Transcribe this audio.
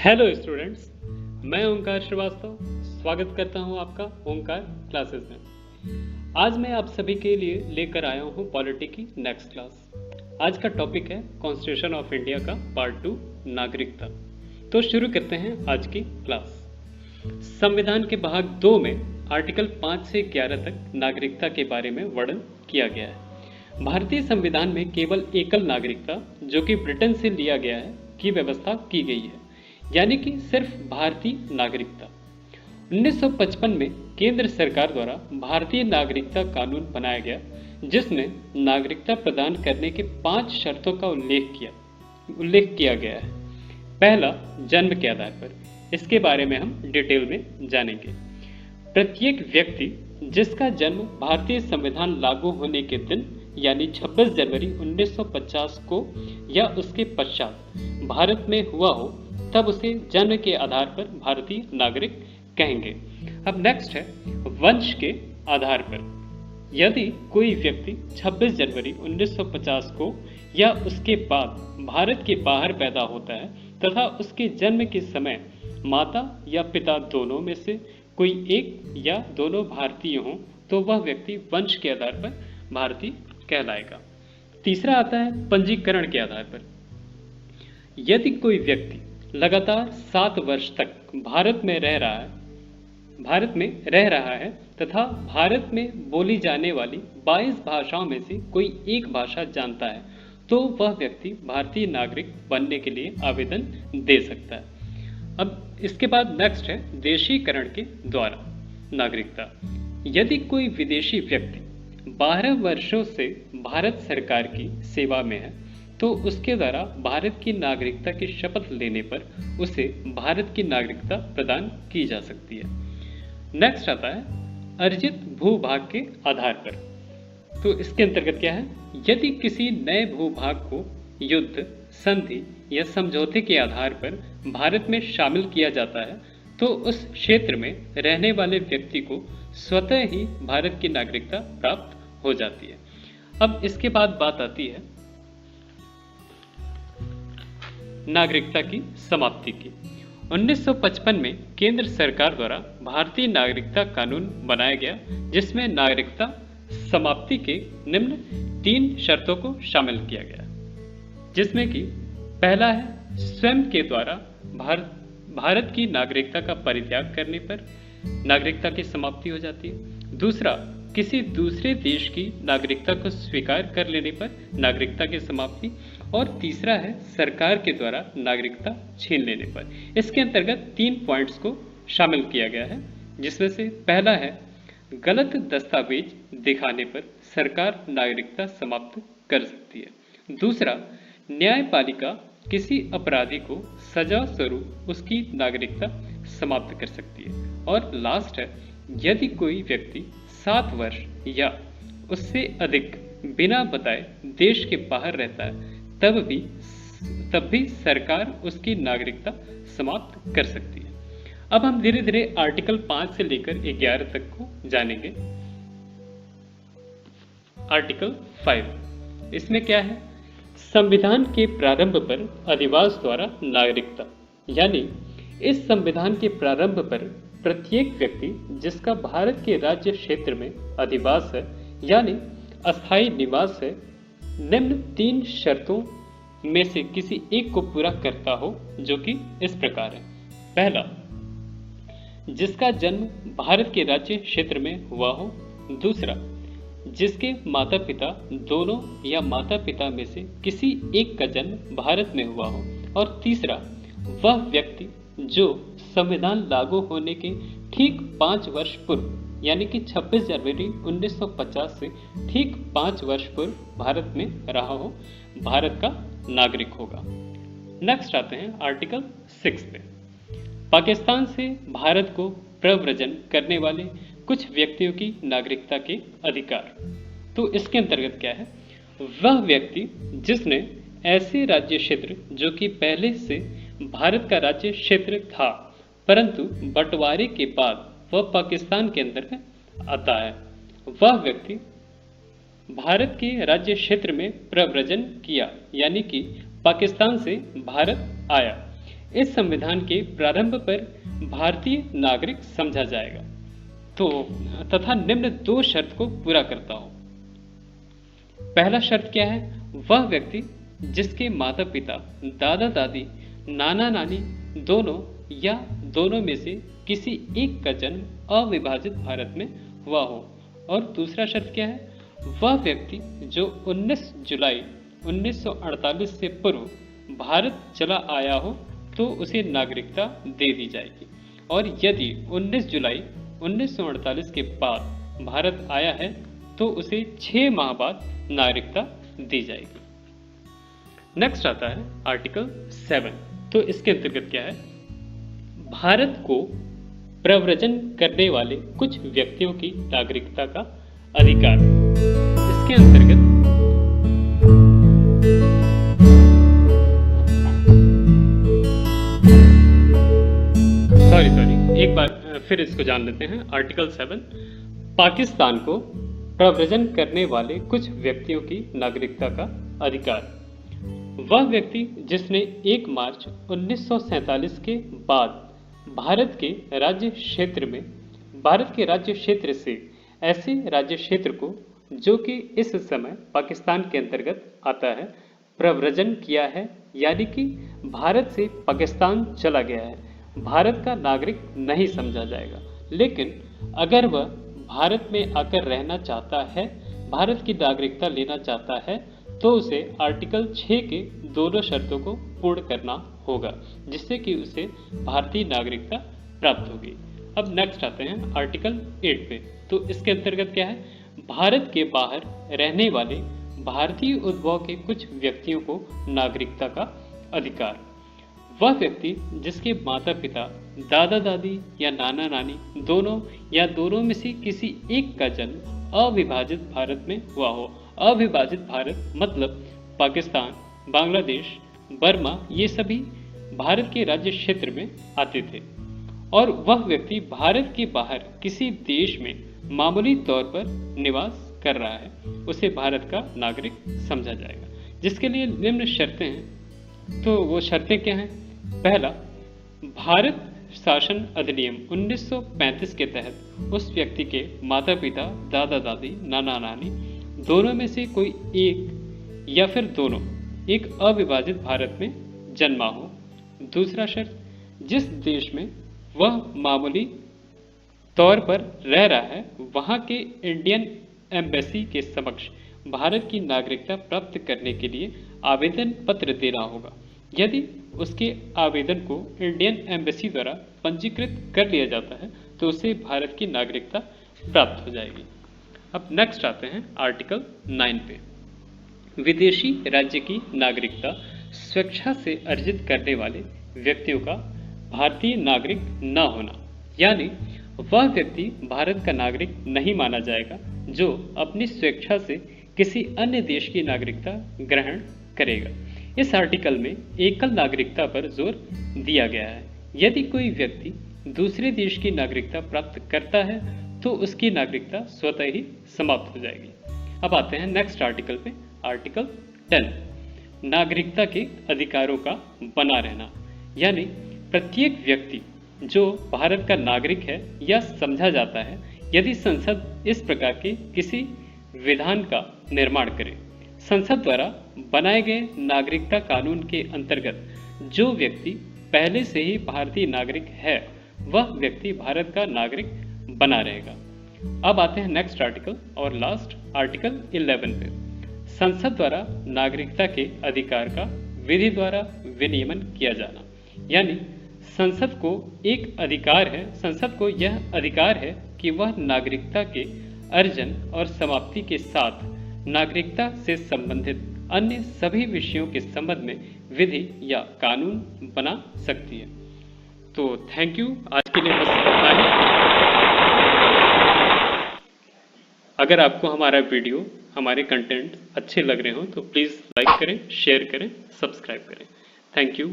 Hello students, मैं ओंकार श्रीवास्तव स्वागत करता हूं आपका ओंकार क्लासेस में। आज मैं आप सभी के लिए लेकर आया हूं पॉलिटी की नेक्स्ट क्लास। आज का टॉपिक है कॉन्स्टिट्यूशन ऑफ इंडिया का पार्ट 2 नागरिकता। तो शुरू करते हैं आज की क्लास। संविधान के भाग 2 में आर्टिकल 5 से 11 तक नागरिकता के बारे में वर्णन किया गया है। भारतीय संविधान में केवल एकल नागरिकता, जो कि ब्रिटेन से लिया गया है, की व्यवस्था की गई है, यानी कि सिर्फ भारतीय नागरिकता। 1955 में केंद्र सरकार द्वारा भारतीय नागरिकता कानून बनाया गया, जिसमें नागरिकता प्रदान करने के 5 शर्तों का उल्लेख किया गया है। पहला, जन्म के आधार पर। इसके बारे में हम डिटेल में जानेंगे। प्रत्येक व्यक्ति जिसका जन्म भारतीय संविधान लागू होने के दिन यानी 26 जनवरी 1950 को या उसके पश्चात भारत में हुआ हो, तब उसे जन्म के आधार पर भारतीय नागरिक कहेंगे। अब नेक्स्ट है वंश के आधार पर। यदि कोई व्यक्ति 26 जनवरी 1950 को या उसके बाद भारत के बाहर पैदा होता है तथा उसके जन्म के समय माता या पिता दोनों में से कोई एक या दोनों भारतीय हों, तो वह व्यक्ति वंश के आधार पर भारतीय कहलाएगा। तीसरा आता है पंजीकरण के आधार पर। यदि कोई व्यक्ति लगातार 7 वर्ष तक भारत में रह रहा है तथा भारत में बोली जाने वाली 22 भाषाओं में से कोई एक भाषा जानता है, तो वह व्यक्ति भारतीय नागरिक बनने के लिए आवेदन दे सकता है। अब इसके बाद नेक्स्ट है देशीकरण के द्वारा नागरिकता। यदि कोई विदेशी व्यक्ति 12 वर्षों से भारत सरकार की सेवा में है, तो उसके द्वारा भारत की नागरिकता की शपथ लेने पर उसे भारत की नागरिकता प्रदान की जा सकती है। नेक्स्ट आता है अर्जित भूभाग के आधार पर। तो इसके अंतर्गत क्या है, यदि किसी नए भूभाग को युद्ध, संधि या समझौते के आधार पर भारत में शामिल किया जाता है, तो उस क्षेत्र में रहने वाले व्यक्ति को स्वतः ही भारत की नागरिकता प्राप्त हो जाती है। अब इसके बाद बात आती है नागरिकता की समाप्ति की। 1955 में केंद्र सरकार द्वारा भारतीय नागरिकता कानून बनाया गया, जिसमें नागरिकता समाप्ति के निम्न 3 शर्तों को शामिल किया गया, जिसमें कि पहला है स्वयं के द्वारा भारत की नागरिकता का परित्याग करने पर नागरिकता की समाप्ति हो जाती है। दूसरा, किसी दूसरे देश की नागरिकता को स्वीकार कर लेने पर नागरिकता की समाप्ति। और तीसरा है सरकार के द्वारा नागरिकता छीन लेने पर। इसके अंतर्गत 3 पॉइंट्स को शामिल किया गया है, जिसमें से पहला है गलत दस्तावेज दिखाने पर सरकार नागरिकता समाप्त कर सकती है। दूसरा, न्यायपालिका किसी अपराधी को सजा स्वरूप उसकी नागरिकता समाप्त कर सकती है। और लास्ट है, यदि कोई व्यक्ति 7 वर्ष या उससे अधिक बिना बताए देश के बाहर रहता है, तब भी सरकार उसकी नागरिकता समाप्त कर सकती है। अब हम धीरे धीरे आर्टिकल 5 से लेकर 11 तक को जानेंगे। आर्टिकल 5, इसमें क्या है, संविधान के प्रारंभ पर अधिवास द्वारा नागरिकता। यानी इस संविधान के प्रारंभ पर प्रत्येक व्यक्ति जिसका भारत के राज्य क्षेत्र में अधिवास है यानी अस्थायी निवास है, निम्न 3 शर्तों में से किसी एक को पूरा करता हो, जो कि इस प्रकार है। पहला, जिसका जन्म भारत के राज्य क्षेत्र में हुआ हो। दूसरा, जिसके माता पिता दोनों या माता पिता में से किसी एक का जन्म भारत में हुआ हो। और तीसरा, वह व्यक्ति जो संविधान लागू होने के ठीक 5 वर्ष पूर्व यानी कि 26 जनवरी 1950 से ठीक 5 वर्ष पूर्व भारत में रहा हो, भारत का नागरिक होगा। नेक्स्ट आते हैं आर्टिकल 6 पे। पाकिस्तान से भारत को प्रव्रजन करने वाले कुछ व्यक्तियों की नागरिकता के अधिकार। तो इसके अंतर्गत क्या है, वह व्यक्ति जिसने ऐसे राज्य क्षेत्र जो कि पहले से भारत का राज्य क्षेत्र था, परंतु बंटवारे के बाद वह पाकिस्तान के अंतर्गत आता है, वह व्यक्ति भारत के राज्य क्षेत्र में प्रव्रजन किया यानी कि पाकिस्तान से भारत आया, इस संविधान के प्रारंभ पर भारतीय नागरिक समझा जाएगा। तो तथा निम्न 2 शर्त को पूरा करता हो। पहला शर्त क्या है? वह व्यक्ति जिसके माता पिता, दादा दादी, नाना नानी दोनों या दोनों में से किसी एक का जन्म अविभाजित भारत में हुआ हो। और दूसरा शर्त क्या है? वह व्यक्ति जो 19 जुलाई 1948 से पूर्व भारत चला आया हो तो उसे नागरिकता दे दी जाएगी। और यदि 19 जुलाई 1948 के बाद भारत आया है तो उसे 6 माह बाद नागरिकता दी जाएगी। नेक्स्ट आता है आर्टिकल 7। तो इसके अंतर्गत क्या है? भारत को प्रव्रजन करने वाले कुछ व्यक्तियों की नागरिकता का अधिकार। इसके अंतर्गत सॉरी एक बार फिर इसको जान लेते हैं। आर्टिकल 7, पाकिस्तान को प्रव्रजन करने वाले कुछ व्यक्तियों की नागरिकता का अधिकार। वह व्यक्ति जिसने 1 मार्च 1947 के बाद भारत के राज्य क्षेत्र से ऐसे राज्य क्षेत्र को जो कि इस समय पाकिस्तान के अंतर्गत आता है प्रव्रजन किया है, यानी कि भारत से पाकिस्तान चला गया है, भारत का नागरिक नहीं समझा जाएगा। लेकिन अगर वह भारत में आकर रहना चाहता है, भारत की नागरिकता लेना चाहता है, तो उसे आर्टिकल 6 के दोनों शर्तों को पूर्ण करना होगा, जिससे कि उसे भारतीय नागरिकता प्राप्त होगी। अब नेक्स्ट आते हैं आर्टिकल 8 पे। तो इसके अंतर्गत क्या है? भारत के बाहर रहने वाले भारतीय उद्भव के कुछ व्यक्तियों को नागरिकता का अधिकार। वह व्यक्ति जिसके माता पिता, दादा दादी या नाना नानी दोनों या दोनों में से किसी एक का जन्म अविभाजित भारत में हुआ हो। अविभाजित भारत मतलब पाकिस्तान, बांग्लादेश, बर्मा, ये सभी भारत के राज्य क्षेत्र में आते थे। और वह व्यक्ति भारत के बाहर किसी देश में मामूली तौर पर निवास कर रहा है, उसे भारत का नागरिक समझा जाएगा। जिसके लिए निम्न शर्तें हैं। तो वो शर्तें क्या हैं? पहला, भारत शासन अधिनियम 1935 के तहत उस व्यक्ति के माता पिता, दादा दादी, नाना नानी दोनों में से कोई एक या फिर दोनों एक अविभाजित भारत में जन्मा हो। दूसरा शर्त, जिस देश में वह मामूली तौर पर रह रहा है वहां के इंडियन एम्बेसी के समक्ष भारत की नागरिकता प्राप्त करने के लिए आवेदन पत्र देना होगा। यदि उसके आवेदन को इंडियन एम्बेसी द्वारा पंजीकृत कर लिया जाता है तो उसे भारत की नागरिकता प्राप्त हो जाएगी। अब नेक्स्ट आते हैं आर्टिकल 9 पे। विदेशी राज्य की नागरिकता स्वेच्छा से अर्जित करने वाले व्यक्तियों का भारतीय नागरिक न होना, यानी वह व्यक्ति भारत का नागरिक नहीं माना जाएगा जो अपनी स्वेच्छा से किसी अन्य देश की नागरिकता ग्रहण करेगा। इस आर्टिकल में एकल नागरिकता पर जोर दिया गया है। यदि कोई व्यक्ति दूसरे देश की नागरिकता प्राप्त करता है तो उसकी नागरिकता स्वतः ही समाप्त हो जाएगी। अब आते हैं नेक्स्ट आर्टिकल पे। आर्टिकल 10, नागरिकता के अधिकारों का बना रहना, यानी प्रत्येक व्यक्ति जो भारत का नागरिक है या समझा जाता है, यदि संसद इस प्रकार के किसी विधान का निर्माण करे, संसद द्वारा बनाए गए नागरिकता कानून के अंतर्गत जो व्यक्ति पहले से ही भारतीय नागरिक है वह व्यक्ति भारत का नागरिक बना रहेगा। अब आते हैं नेक्स्ट आर्टिकल और लास्ट आर्टिकल 11 पे। संसद द्वारा नागरिकता के अधिकार का विधि द्वारा विनियमन किया जाना, यानी संसद को यह अधिकार है कि वह नागरिकता के अर्जन और समाप्ति के साथ नागरिकता से संबंधित अन्य सभी विषयों के संबंध में विधि या कानून बना सकती है। तो थैंक यू, आज के लिए बस इतना ही। अगर आपको हमारा वीडियो, हमारे कंटेंट अच्छे लग रहे हो तो प्लीज़ लाइक करें, शेयर करें, सब्सक्राइब करें। Thank you.